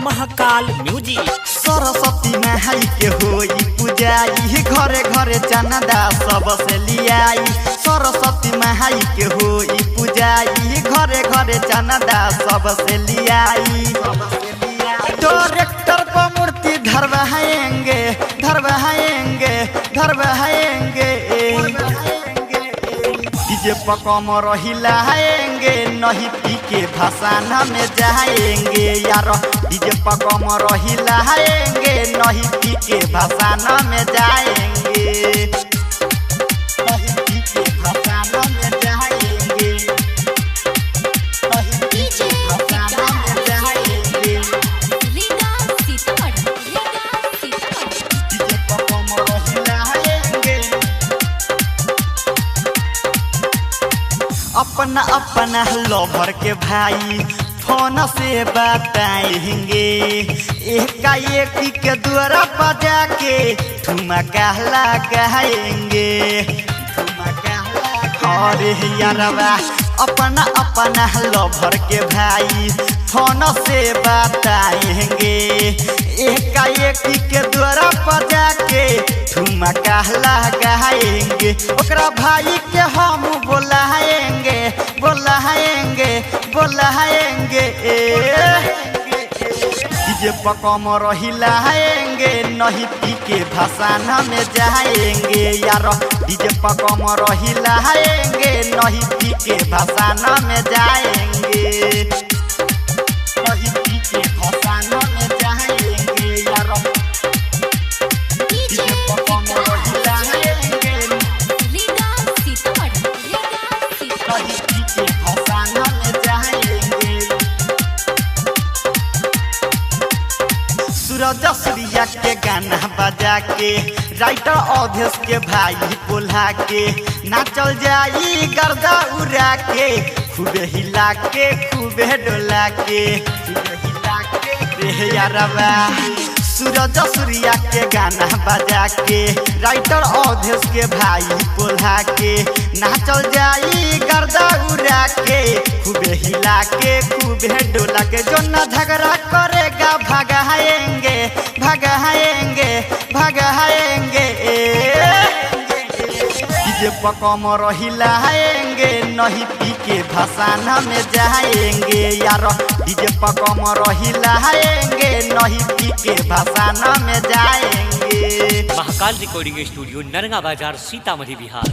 Mahakal music. Saraswati माई के होई पूजाई घरे घरे चंदा सबसे लियाई। सरस्वती माई के होई पूजाई घरे घरे चंदा सबसे लियाई। डायरेक्टर को मूर्ति धरवाएंगे धरवाएंगे धरवाएंगे। डीजे पकम रहिलाएंगे नहीं पी के भसाना में जाएंगे यार। डीजे पकम रहिलाएंगे नहीं पी के भसाना में जाएंगे। नहीं पी के भसाना में जाएंगे। नहीं पी के भसाना में जाएंगे। डीजे पकम रहिलाएंगे। अपना अपना लवर के भाई फोन से बताएंगे। एक के द्वारा बजा के ठुमका लगाएंगे। अरे यारवा अपना अपना लवर के भाई फोन से बताएंगे। एक के द्वारा बजा के ठुमका लगाएंगे। ओकरा भाई के हम बोलाएंगे बोलाएंगे बोलाएंगे। डीजे पकम रहिलाएंगे नहीं पी के भसाना में जाएंगे यार। डीजे पकम रहिलाएंगे नहीं पी के भसाना में जाएंगे। नहीं पी के भसाना में जाएंगे यार। डीजे पकम रहिलाएंगे नहीं पी के भसाना में जाएंगे। सूरज सूर्या के गाना बजा के राइटर अवधेश के भाई बोला के नाचल जाई गर्दा उड़ा के। खूबे हिला के खूबे डोला के रे यारवा। सूरज सूर्या के गाना बजा के राइटर अवधेश के भाई बोला के नाचल जाई गर्दा उड़ा के। खूबे हिला के खूबे डोला के। जो ना झगड़ा करेगा भगाएंगे भगाएंगे भगाएंगे। डीजे पकम रहिलाएंगे नहीं पी के भसाना में जाएंगे यार। डीजे पकम रहिलाएंगे नहीं पी के भसाना में जाएंगे। महाकाल रिकॉर्डिंग स्टूडियो नरगा बाजार सीतामढ़ी बिहार।